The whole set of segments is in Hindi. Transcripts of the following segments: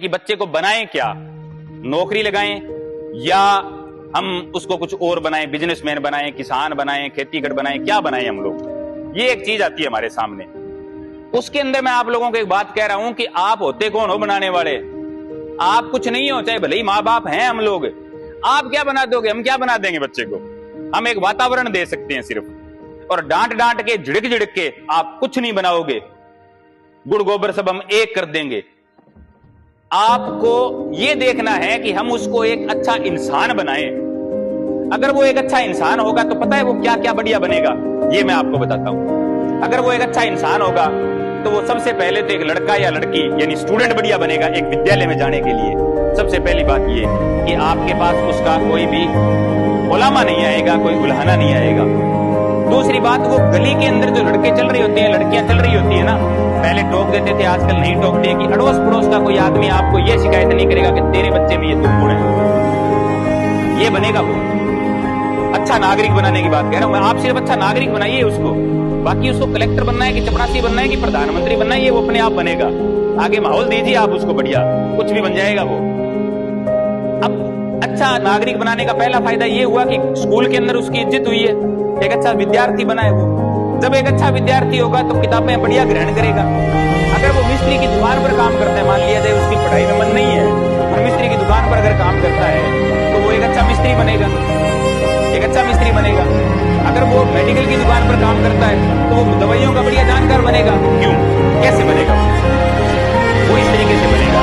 कि बच्चे को बनाएं क्या, नौकरी लगाएं या हम उसको कुछ और बनाएं, बिजनेसमैन बनाएं, किसान बनाएं, खेतीगढ़ बनाएं, क्या बनाएं हम लोग। ये एक चीज आती है हमारे सामने। उसके अंदर मैं आप लोगों को एक बात कह रहा हूं कि आप होते कौन हो बनाने वाले? आप कुछ नहीं हो, चाहे भले ही माँ बाप हैं हम लोग। आप क्या बना दोगे? हम क्या बना देंगे बच्चे को? हम एक वातावरण दे सकते हैं सिर्फ, और डांट डांट के, झिड़क झिड़क के आप कुछ नहीं बनाओगे। गुड़ गोबर सब हम एक कर देंगे। आपको यह देखना है कि हम उसको एक अच्छा इंसान बनाएं। अगर वो एक अच्छा इंसान होगा तो पता है वो क्या क्या बढ़िया बनेगा, ये मैं आपको बताता हूं। अगर वो एक अच्छा इंसान होगा तो वो सबसे पहले तो एक लड़का या लड़की यानी स्टूडेंट बढ़िया बनेगा एक विद्यालय में जाने के लिए। सबसे पहली बात ये कि आपके पास उसका कोई भी उलामा नहीं आएगा, कोई उल्हाना नहीं आएगा। दूसरी बात, वो गली के अंदर जो लड़के चल रही होती है, लड़कियां चल रही होती है ना, पहले टोक देते थे, आजकल नहीं टोकते कि अड़ोस पड़ोस का कोई आदमी आपको यह शिकायत नहीं करेगा कि तेरे बच्चे में ये दुर्गुण है। ये बनेगा वो अच्छा नागरिक बनाने की बात कह रहा हूं मैं। आप सिर्फ अच्छा नागरिक बनाइए उसको, बाकी उसको कलेक्टर बनना है कि चपरासी बनना है कि प्रधानमंत्री बनना है, ये वो अपने आप बनेगा। आगे माहौल दीजिए आप उसको बढ़िया, कुछ भी बन जाएगा वो। अब अच्छा नागरिक बनाने का पहला फायदा ये हुआ कि स्कूल के अंदर उसकी इज्जत हुई है, एक अच्छा विद्यार्थी बना है वो। जब एक अच्छा विद्यार्थी होगा तो किताबें बढ़िया ग्रहण करेगा। अगर वो मिस्त्री की दुकान पर काम करता है, मान लिया जाए उसकी पढ़ाई में मन नहीं है, और मिस्त्री की दुकान पर अगर काम करता है तो वो एक अच्छा मिस्त्री बनेगा, एक अच्छा मिस्त्री बनेगा। अगर वो मेडिकल की दुकान पर काम करता है तो वो दवाइयों का बढ़िया जानकार बनेगा। क्यों? कैसे बनेगा? वो इस तरीके से बनेगा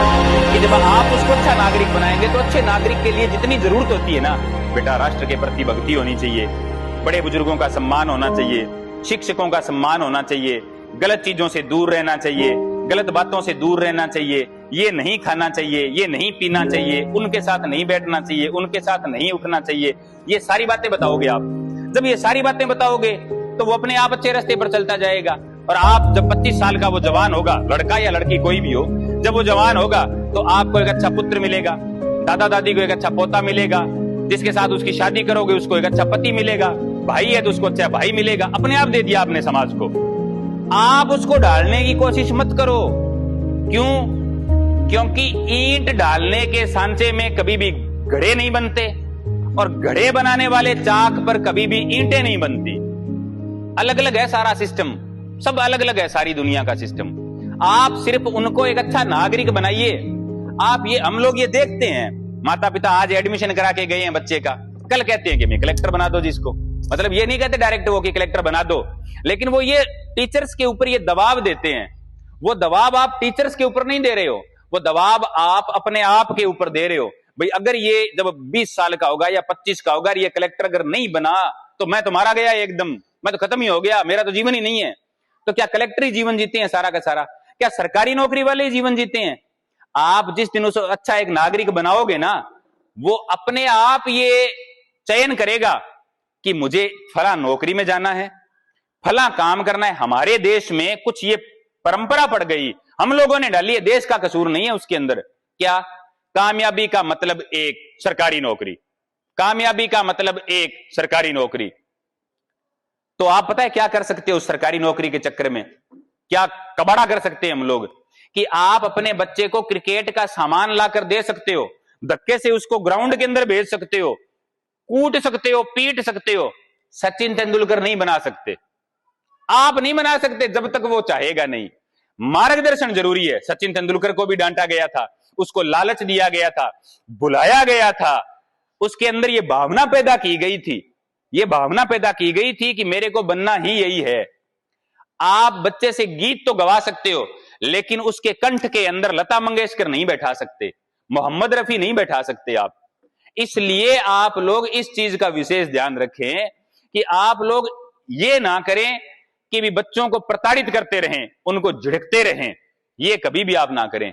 कि जब आप उसको अच्छा नागरिक बनाएंगे तो अच्छे नागरिक के लिए जितनी जरूरत होती है ना बेटा, राष्ट्र के प्रति भक्ति होनी चाहिए, बड़े बुजुर्गों का सम्मान होना चाहिए, शिक्षकों का सम्मान होना चाहिए, गलत चीजों से दूर रहना चाहिए, गलत बातों से दूर रहना चाहिए, ये नहीं खाना चाहिए, ये नहीं पीना चाहिए, उनके साथ नहीं बैठना चाहिए, उनके साथ नहीं उठना चाहिए। ये सारी बातें बताओगे आप। जब ये सारी बातें बताओगे तो वो अपने आप अच्छे रास्ते पर चलता जाएगा। और आप जब 25 साल का वो जवान होगा, लड़का या लड़की कोई भी हो, जब वो जवान होगा तो आपको एक अच्छा पुत्र मिलेगा, दादा दादी को एक अच्छा पोता मिलेगा, जिसके साथ उसकी शादी करोगे उसको एक अच्छा पति मिलेगा, भाई है तो उसको अच्छा भाई मिलेगा। अपने आप दे दिया आपने समाज को। आप उसको डालने की कोशिश मत करो। क्यों? क्योंकि ईंट डालने के सांचे में कभी भी घड़े नहीं बनते, और घड़े बनाने वाले चाक पर कभी भी ईंटें नहीं बनती। अलग अलग है सारा सिस्टम, सब अलग अलग है सारी दुनिया का सिस्टम। आप सिर्फ उनको एक अच्छा नागरिक बनाइए। आप ये, हम लोग ये देखते हैं, माता पिता आज एडमिशन करा के गए हैं बच्चे का, कल कहते हैं कि मैं कलेक्टर बना दो जिसको। मतलब ये नहीं कहते डायरेक्ट वो कि कलेक्टर बना दो, लेकिन वो ये टीचर्स के ऊपर ये दबाव देते हैं। वो दबाव आप टीचर्स के ऊपर नहीं दे रहे हो, वो दबाव आप अपने आप के ऊपर दे रहे हो। भाई अगर ये जब 20 साल का होगा या 25 का होगा, ये कलेक्टर अगर नहीं बना तो मैं तो मारा गया एकदम, मैं तो खत्म ही हो गया, मेरा तो जीवन ही नहीं है। तो क्या कलेक्टर ही जीवन जीते हैं सारा का सारा? क्या सरकारी नौकरी वाले ही जीवन जीते हैं? आप जिस दिन उसे अच्छा एक नागरिक बनाओगे ना, वो अपने आप ये चयन करेगा कि मुझे फला नौकरी में जाना है, फला काम करना है। हमारे देश में कुछ ये परंपरा पड़ गई, हम लोगों ने डाली है, देश का कसूर नहीं है उसके अंदर। क्या? कामयाबी का मतलब एक सरकारी नौकरी, कामयाबी का मतलब एक सरकारी नौकरी। तो आप पता है क्या कर सकते हो उस सरकारी नौकरी के चक्कर में? क्या कबाड़ा कर सकते हैं हम लोग कि आप अपने बच्चे को क्रिकेट का सामान लाकर दे सकते हो, धक्के से उसको ग्राउंड के अंदर भेज सकते हो, कूट सकते हो, पीट सकते हो। सचिन तेंदुलकर नहीं बना सकते, आप नहीं बना सकते जब तक वो चाहेगा नहीं। मार्गदर्शन जरूरी है। सचिन तेंदुलकर को भी डांटा गया था, उसको लालच दिया गया था, बुलाया गया था, उसके अंदर ये भावना पैदा की गई थी, ये भावना पैदा की गई थी कि मेरे को बनना ही यही है। आप बच्चे से गीत तो गवा सकते हो, लेकिन उसके कंठ के अंदर लता मंगेशकर नहीं बैठा सकते, मोहम्मद रफी नहीं बैठा सकते आप। इसलिए आप लोग इस चीज का विशेष ध्यान रखें कि आप लोग ये ना करें कि भी बच्चों को प्रताड़ित करते रहें, उनको झिड़कते रहें, ये कभी भी आप ना करें।